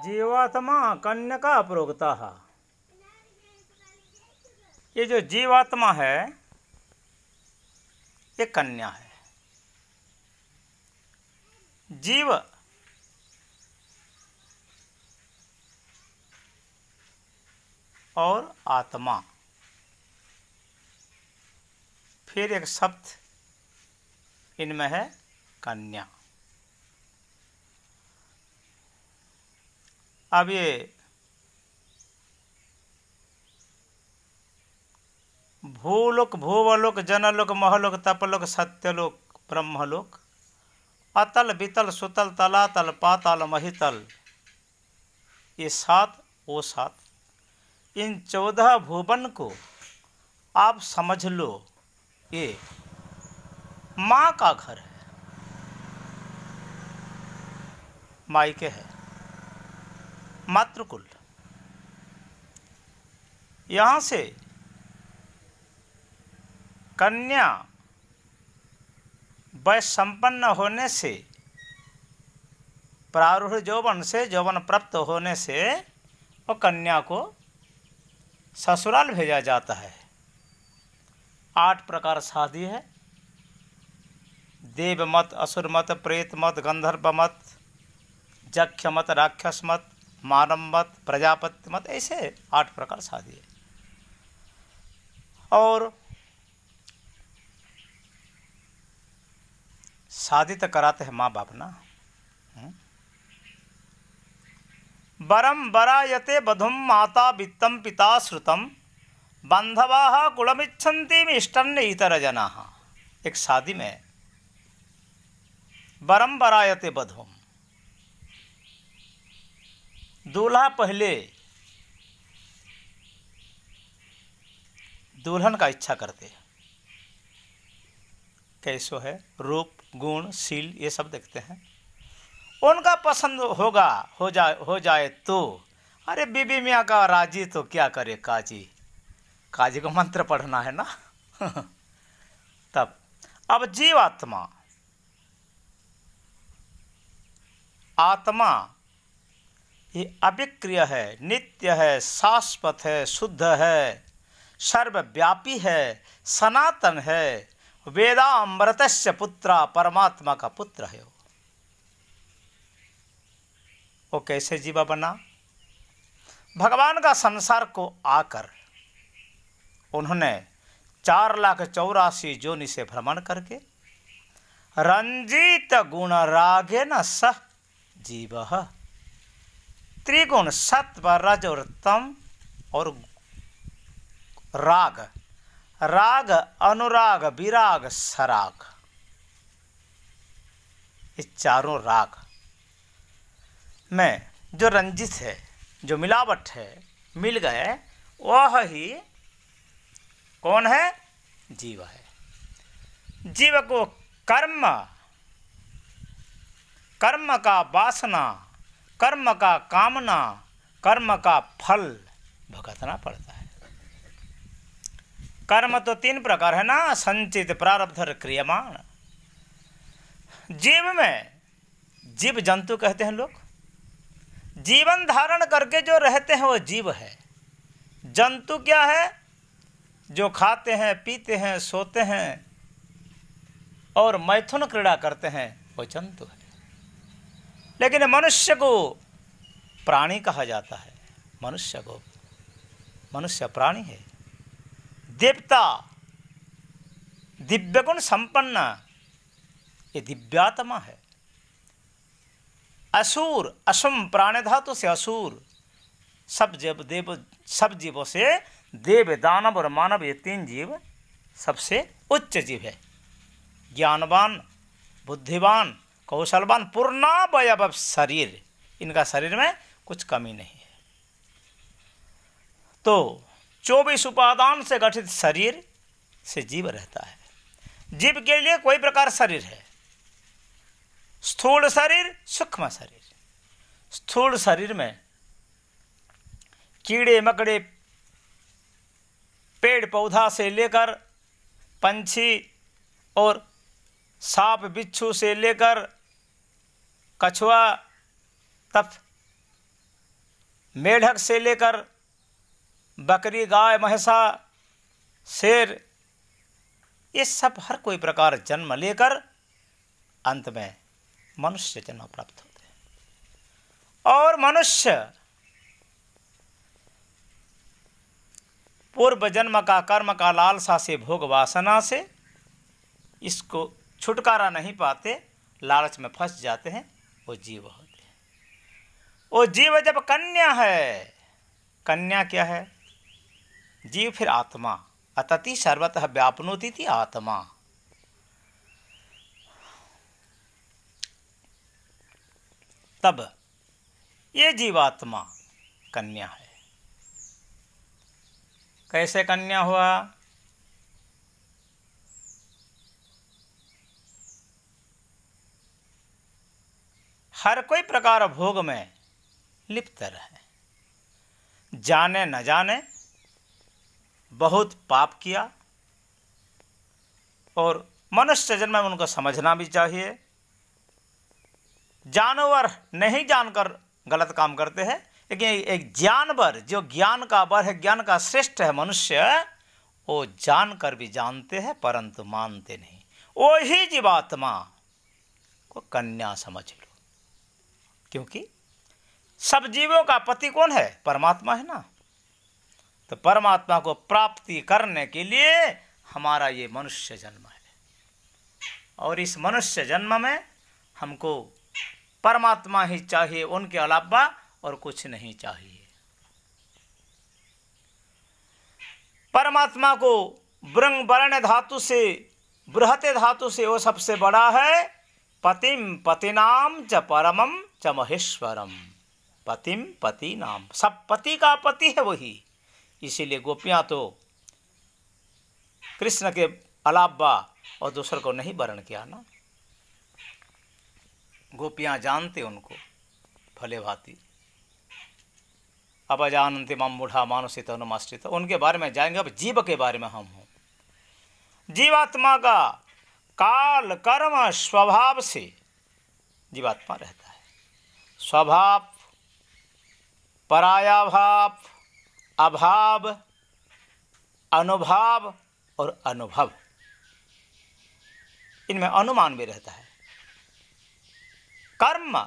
जीवात्मा कन्यका प्रोक्ता। ये जो जीवात्मा है ये कन्या है। जीव और आत्मा, फिर एक शब्द इनमें है कन्या। अब ये भूलोक, भूवलोक, जनलोक, महलोक, तपलोक, सत्यलोक, ब्रह्मलोक, अतल, वितल, सुतल, तलातल, पाताल, महितल, ये 7 वो 7, इन 14 भुवन को आप समझ लो ये माँ का घर है, मायके है, मातृकुल। यहाँ से कन्या वय संपन्न होने से, प्रारूढ़ यौवन से, यौवन प्राप्त होने से और कन्या को ससुराल भेजा जाता है। 8 प्रकार शादी है। देव मत, असुर मत, प्रेत मत, गंधर्व मत, जक्ष मत, राक्षस मत, मानव मत, प्रजापति मत, ऐसे 8 प्रकार शादी है। और शादी तो कराते हैं माँ बाप ना। वरम वरायते वधुम माता वित्तम पिता श्रुतम बांधवाः कुलमिच्छन्ति इष्टन्न इतर जनाः। एक शादी में वरम वरायते वधुम, दूल्हा पहले दुल्हन का इच्छा करते हैं, कैसो है, रूप, गुण, शील, ये सब देखते हैं। उनका पसंद होगा, हो जाए तो अरे बीबी मियाँ का राजी तो क्या करे काजी, काजी को मंत्र पढ़ना है ना। तब अब जीवात्मा, आत्मा ये अविक्रिय है, नित्य है, शाश्वत है, शुद्ध है, सर्वव्यापी है, सनातन है, वेदामृतस्य पुत्रा, परमात्मा का पुत्र है। वो कैसे जीवा बना? भगवान का संसार को आकर उन्होंने 4,84,000 योनि से भ्रमण करके रंजित गुण रागे न सह जीव, त्रिगुण सत्व रज और तम और राग, राग अनुराग विराग सराग, ये चारों राग में जो रंजित है, जो मिलावट है, मिल गए, वह ही कौन है? जीव है। जीव को कर्म, कर्म का वासना, कर्म का कामना, कर्म का फल भुगतना पड़ता है। कर्म तो 3 प्रकार है ना, संचित, प्रारब्ध और क्रियमाण। जीव में, जीव जंतु कहते हैं लोग, जीवन धारण करके जो रहते हैं वो जीव है। जंतु क्या है? जो खाते हैं, पीते हैं, सोते हैं और मैथुन क्रीड़ा करते हैं, वो जंतु है। लेकिन मनुष्य को प्राणी कहा जाता है। मनुष्य को, मनुष्य प्राणी है, देवता, दिव्य गुण संपन्न, ये दिव्यात्मा है। असुर, असुम प्राण धातु से असुर, सब जीवों से देव, दानव और मानव, ये 3 जीव सबसे उच्च जीव है। ज्ञानवान, बुद्धिवान, कौशलवान, पूर्णावयव शरीर, इनका शरीर में कुछ कमी नहीं है। तो 24 उपादान से गठित शरीर से जीव रहता है। जीव के लिए कोई प्रकार शरीर है, स्थूल शरीर, सूक्ष्म शरीर। स्थूल शरीर में कीड़े मकड़े, पेड़ पौधा से लेकर पंछी और सांप बिच्छू से लेकर कछुआ तक मेढक से लेकर बकरी, गाय, महिषा, शेर, ये सब हर कोई प्रकार जन्म लेकर अंत में मनुष्य जन्म प्राप्त होते हैं। और मनुष्य पूर्व जन्म का कर्म का लालसा से, भोग वासना से इसको छुटकारा नहीं पाते, लालच में फंस जाते हैं, वो जीव होते हैं। वो जीव जब कन्या है, कन्या क्या है? जीव फिर आत्मा, अतति सर्वतः व्यापनोति थी आत्मा। तब ये जीवात्मा कन्या है। कैसे कन्या हुआ? हर कोई प्रकार भोग में लिप्त रहे, जाने न जाने बहुत पाप किया, और मनुष्य जन्म में उनको समझना भी चाहिए। जानवर नहीं जानकर गलत काम करते हैं, लेकिन एक जानवर जो ज्ञान का बर है, ज्ञान का श्रेष्ठ है मनुष्य, वो जानकर भी जानते हैं परंतु मानते नहीं। वो ही जीवात्मा को कन्या समझ लो, क्योंकि सब जीवों का पति कौन है? परमात्मा है ना। तो परमात्मा को प्राप्ति करने के लिए हमारा ये मनुष्य जन्म है, और इस मनुष्य जन्म में हमको परमात्मा ही चाहिए, उनके अलावा और कुछ नहीं चाहिए। परमात्मा को ब्रंग वर्ण धातु से, बृहते धातु से वो सबसे बड़ा है। पतिम पतिनाम च परमम च महेश्वरम। पतिम पति नाम, सब पति का पति है वही। इसीलिए गोपियां तो कृष्ण के अलावा और दूसरे को नहीं वर्ण किया ना। गोपियां जानते उनको भले भांति। अब जानते मम मूढ़ा मानुषी तनुमाश्रित, उनके बारे में जाएंगे। अब जीव के बारे में हम हूं। जीवात्मा का काल कर्म स्वभाव से जीवात्मा रहता है। स्वभाव, परायाभाव, अभाव, अनुभाव और अनुभव, इनमें अनुमान भी रहता है। कर्म,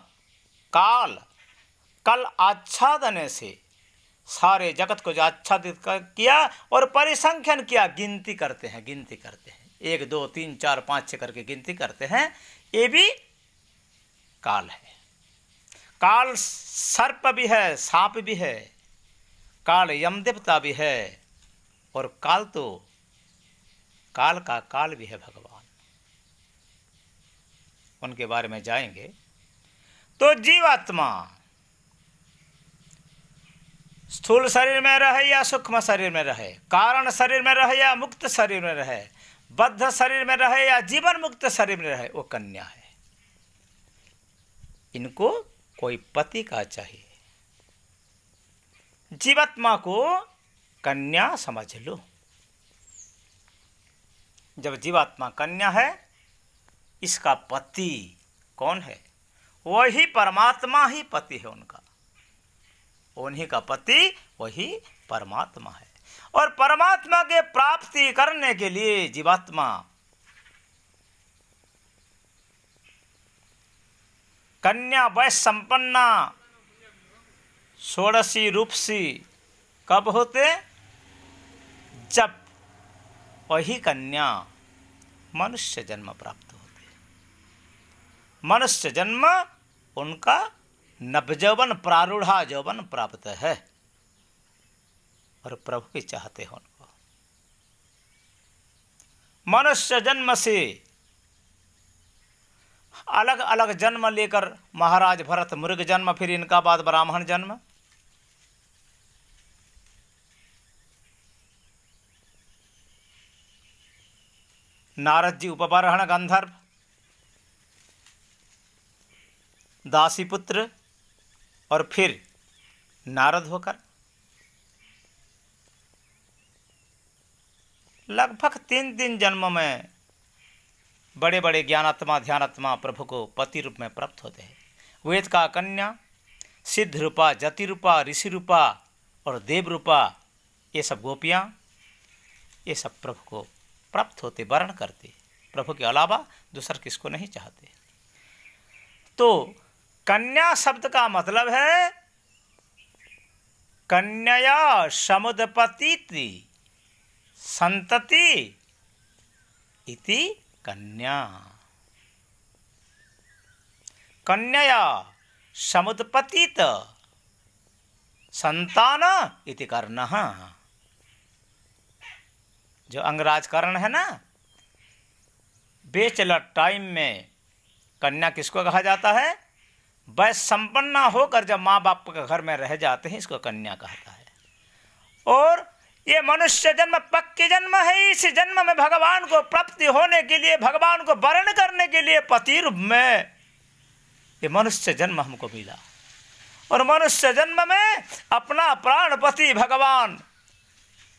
काल, कल आच्छादन से सारे जगत को जो आच्छादित किया और परिसंख्यन किया, गिनती करते हैं 1 2 3 4 5 6 करके गिनती करते हैं, ये भी काल है। काल सर्प भी है, सांप भी है, काल यमदेवता भी है, और काल तो काल का काल भी है भगवान। उनके बारे में जाएंगे। तो जीवात्मा स्थूल शरीर में रहे या सूक्ष्म शरीर में रहे, कारण शरीर में रहे या मुक्त शरीर में रहे, बद्ध शरीर में रहे या जीवन मुक्त शरीर में रहे, वो कन्या है। इनको कोई पति का चाहिए। जीवात्मा को कन्या समझ लो। जब जीवात्मा कन्या है, इसका पति कौन है? वही परमात्मा ही पति है उनका। उन्हीं का पति वही परमात्मा है। और परमात्मा के प्राप्ति करने के लिए जीवात्मा कन्या वैश्य संपन्ना षोडशी रूपसी कब होते? जब वही कन्या मनुष्य जन्म प्राप्त होते। मनुष्य जन्म उनका नवजौवन प्रारूढ़ा यौवन प्राप्त है, और प्रभु भी चाहते हैं उनको। मनुष्य जन्म से अलग अलग जन्म लेकर महाराज भरत मृग जन्म, फिर इनका बाद ब्राह्मण जन्म। नारद जी उपबरहण गंधर्व, दासी पुत्र, और फिर नारद होकर लगभग 3 जन्म में बड़े बड़े ज्ञानात्मा ध्यानात्मा प्रभु को पति रूप में प्राप्त होते हैं। वेद का कन्या, सिद्ध रूपा, जति रूपा, ऋषि रूपा और देव रूपा, ये सब गोपियाँ, ये सब प्रभु को प्राप्त होते, वर्ण करते, प्रभु के अलावा दूसरा किसको नहीं चाहते। तो कन्या शब्द का मतलब है कन्यया समुदपतीति संतति इति कन्या। कन्यया समुत्पत्तित संतान इति कर्णः। जो अंगराज कर्ण है ना, बैचलर टाइम में कन्या किसको कहा जाता है? वैश्य संपन्न होकर जब माँ बाप के घर में रह जाते हैं, इसको कन्या कहता है। और ये मनुष्य जन्म पक्के जन्म है। इस जन्म में भगवान को प्राप्ति होने के लिए, भगवान को वर्ण करने के लिए पति रूप में ये मनुष्य जन्म हमको मिला। और मनुष्य जन्म में अपना प्राणपति भगवान,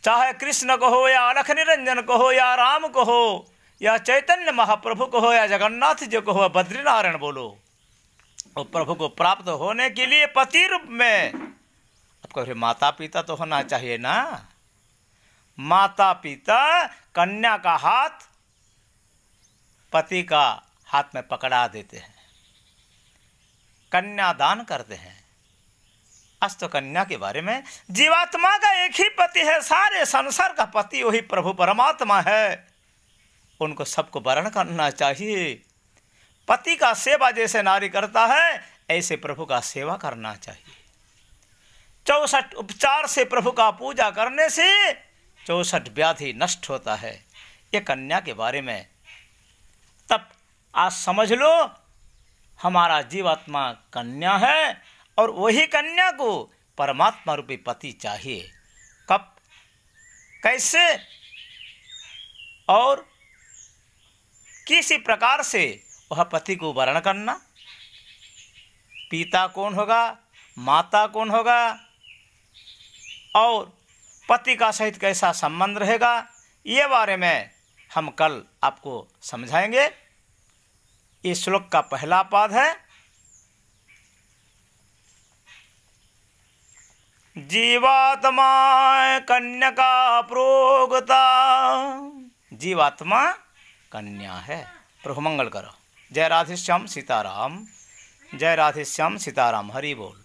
चाहे कृष्ण को हो या अलख निरंजन को हो या राम को हो या चैतन्य महाप्रभु को हो या जगन्नाथ जी को हो, बद्रीनारायण बोलो, और प्रभु को प्राप्त होने के लिए पति रूप में आपको फिर माता पिता तो होना चाहिए ना। माता पिता कन्या का हाथ पति का हाथ में पकड़ा देते हैं, कन्या दान करते हैं। आज तो कन्या के बारे में, जीवात्मा का एक ही पति है, सारे संसार का पति वही प्रभु परमात्मा है। उनको सबको वर्ण करना चाहिए। पति का सेवा जैसे नारी करता है, ऐसे प्रभु का सेवा करना चाहिए। 64 उपचार से प्रभु का पूजा करने से 64 व्याधि नष्ट होता है। ये कन्या के बारे में तब आज समझ लो, हमारा जीवात्मा कन्या है और वही कन्या को परमात्मा रूपी पति चाहिए। कब, कैसे और किसी प्रकार से वह पति को वर्ण करना। पिता कौन होगा, माता कौन होगा और पति का सहित कैसा संबंध रहेगा, ये बारे में हम कल आपको समझाएंगे। इस श्लोक का पहला पाद है जीवात्मा कन्यका प्रोगता। जीवात्मा कन्या है। प्रभु मंगल करो। जय राधेश्याम सीताराम, जय राधेश्याम सीताराम। हरि बोल।